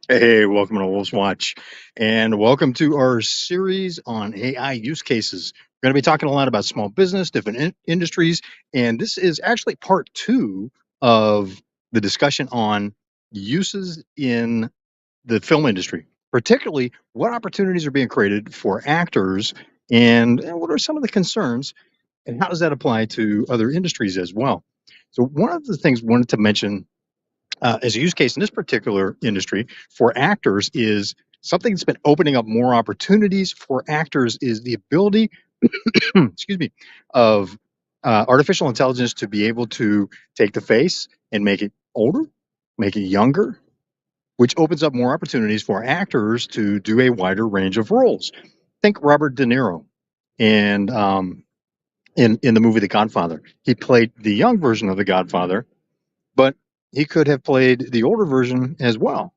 Hey, welcome to Wolves Watch, and welcome to our series on AI use cases. We're going to be talking a lot about small business, different industries, and this is actually part two of the discussion on uses in the film industry, particularly what opportunities are being created for actors, and what are some of the concerns, and how does that apply to other industries as well. So, one of the things I wanted to mention as a use case in this particular industry for actors is something that's been opening up more opportunities for actors is the ability excuse me of artificial intelligence to be able to take the face and make it older, make it younger, which opens up more opportunities for actors to do a wider range of roles. Think Robert De Niro and in the movie The Godfather. He played the young version of The Godfather, but he could have played the older version as well,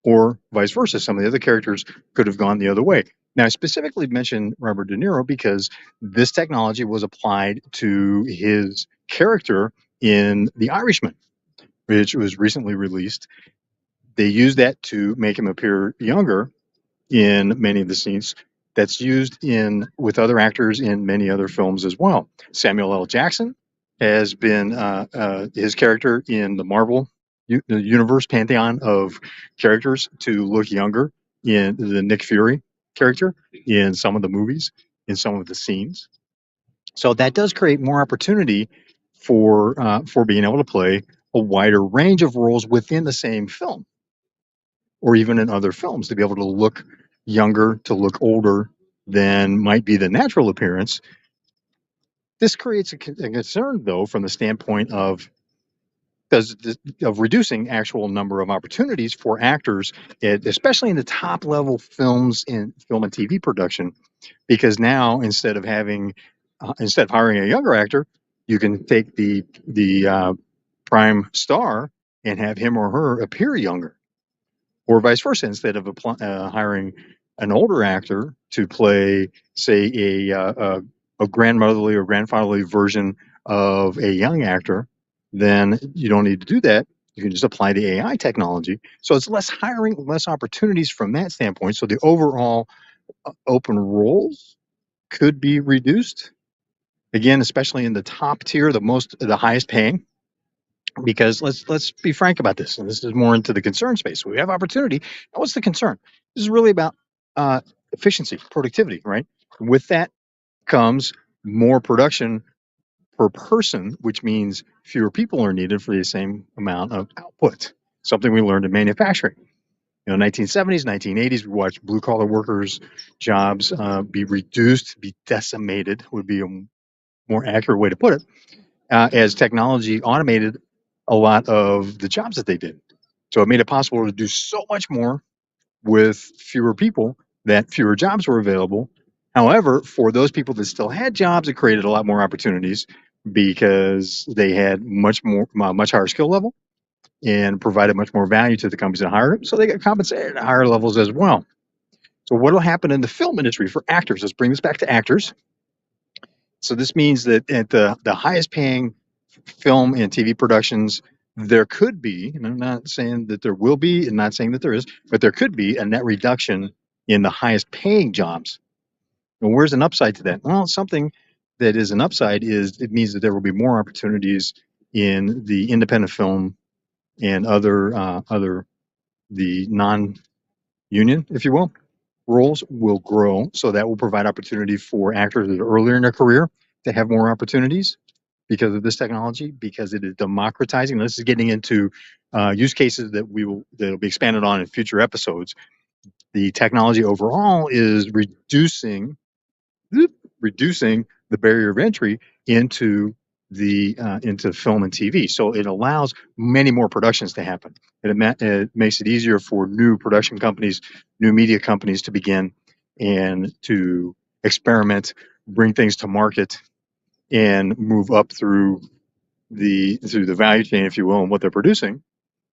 or vice versa. Some of the other characters could have gone the other way. Now, I specifically mentioned Robert De Niro because this technology was applied to his character in The Irishman, which was recently released. They used that to make him appear younger in many of the scenes. That's used in with other actors in many other films as well. Samuel L. Jackson has been his character in the Marvel the universe pantheon of characters to look younger in the Nick Fury character in some of the movies, in some of the scenes. So that does create more opportunity for being able to play a wider range of roles within the same film or even in other films to be able to look younger, to look older than might be the natural appearance. This creates a concern, though, from the standpoint of does of reducing actual number of opportunities for actors, especially in the top level films in film and TV production, because now instead of hiring a younger actor, you can take the prime star and have him or her appear younger or vice versa. Instead of hiring an older actor to play, say, a grandmotherly or grandfatherly version of a young actor, then you don't need to do that. You can just apply the AI technology. So it's less hiring, less opportunities from that standpoint. So the overall open roles could be reduced. Again, especially in the top tier, the highest paying, because let's be frank about this, and this is more into the concern space. We have opportunity. Now, what's the concern? This is really about efficiency, productivity, right? With that comes more production per person, which means fewer people are needed for the same amount of output. Something we learned in manufacturing. 1970s, 1980s, we watched blue collar workers' jobs be reduced, be decimated, would be a more accurate way to put it, as technology automated a lot of the jobs that they did. So it made it possible to do so much more with fewer people that fewer jobs were available. However, for those people that still had jobs, it created a lot more opportunities because they had much higher skill level and provided much more value to the companies that hired them. So they got compensated at higher levels as well. So what will happen in the film industry for actors? Let's bring this back to actors. So this means that at the highest paying film and TV productions, there could be, and I'm not saying that there will be, and not saying that there is, but there could be a net reduction in the highest paying jobs. And where's an upside to that? Well, something that is an upside is it means that there will be more opportunities in the independent film and other the non-union, if you will, roles will grow. So that will provide opportunity for actors that are earlier in their career to have more opportunities because of this technology, because it is democratizing. This is getting into use cases that'll be expanded on in future episodes. The technology overall is reducing the barrier of entry into film and TV. So it allows many more productions to happen. It makes it easier for new production companies, new media companies to begin and to experiment, bring things to market, and move up through the value chain, if you will, and what they're producing,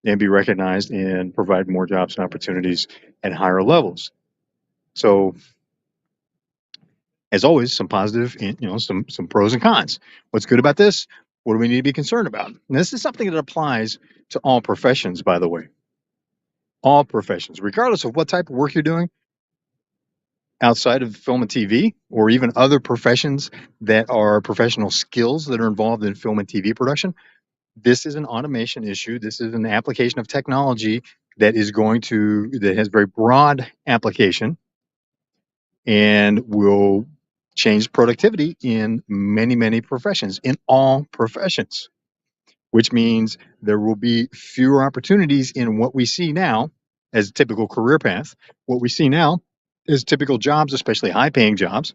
and be recognized and provide more jobs and opportunities at higher levels. So as always, some positive and some pros and cons. What's good about this? What do we need to be concerned about? And this is something that applies to all professions, by the way. All professions, regardless of what type of work you're doing outside of film and TV, or even other professions that are professional skills that are involved in film and TV production. This is an automation issue. This is an application of technology that has very broad application and will change productivity in many, many professions, in all professions, which means there will be fewer opportunities in what we see now as a typical career path. What we see now is typical jobs, especially high paying jobs.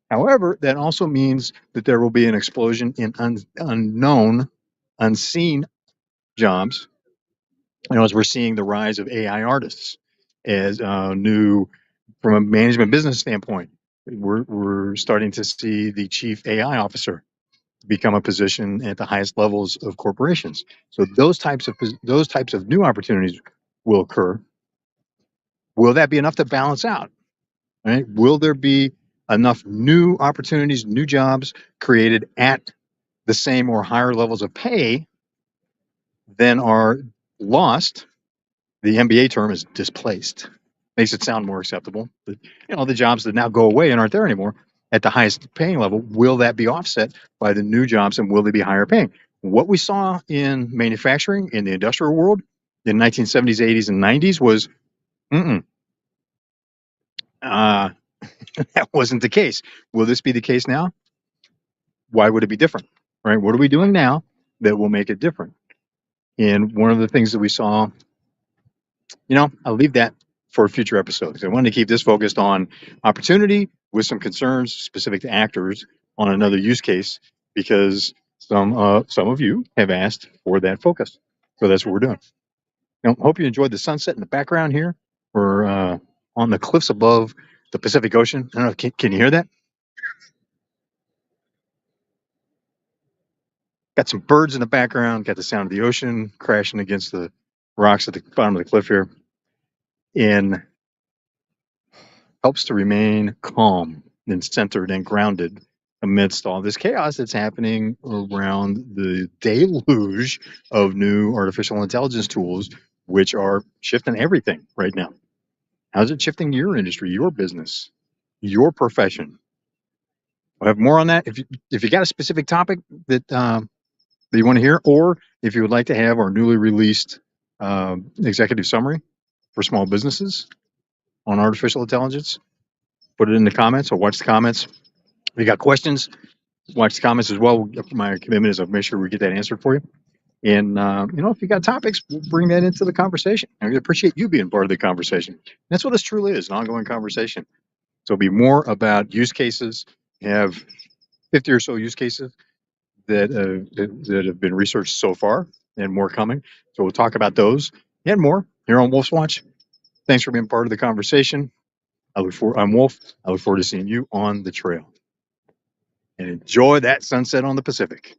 However, that also means that there will be an explosion in unknown, unseen jobs. As we're seeing the rise of AI artists as new, from a management business standpoint, we're starting to see the chief AI officer become a position at the highest levels of corporations. So those types of new opportunities will occur. Will that be enough to balance out? Right? Will there be enough new opportunities, new jobs created at the same or higher levels of pay than are lost? The MBA term is displaced. Makes it sound more acceptable. But, the jobs that now go away and aren't there anymore at the highest paying level, will that be offset by the new jobs, and will they be higher paying? What we saw in manufacturing in the industrial world in 1970s, 80s, and 90s was that wasn't the case. Will this be the case now? Why would it be different? Right? What are we doing now that will make it different? And one of the things that we saw, I'll leave that for a future episode because I wanted to keep this focused on opportunity with some concerns specific to actors on another use case, because some of you have asked for that focus. So that's what we're doing. Hope you enjoyed the sunset in the background here. We're on the cliffs above the Pacific Ocean. I don't know, can you hear that? Got some birds in the background, got the sound of the ocean crashing against the rocks at the bottom of the cliff here. And helps to remain calm and centered and grounded amidst all this chaos that's happening around the deluge of new artificial intelligence tools, which are shifting everything right now. How's it shifting your industry, your business, your profession? We'll have more on that. If you got a specific topic that you want to hear, or if you would like to have our newly released executive summary for small businesses on artificial intelligence, put it in the comments or watch the comments. If you got questions, watch the comments as well. My commitment is to make sure we get that answered for you. And, if you got topics, we'll bring that into the conversation. I appreciate you being part of the conversation. That's what this truly is, an ongoing conversation. So it'll be more about use cases. We have 50 or so use cases that have been researched so far, and more coming. So we'll talk about those and more here on Wolf's Watch. Thanks for being part of the conversation. I'm Wolf. I look forward to seeing you on the trail. And enjoy that sunset on the Pacific.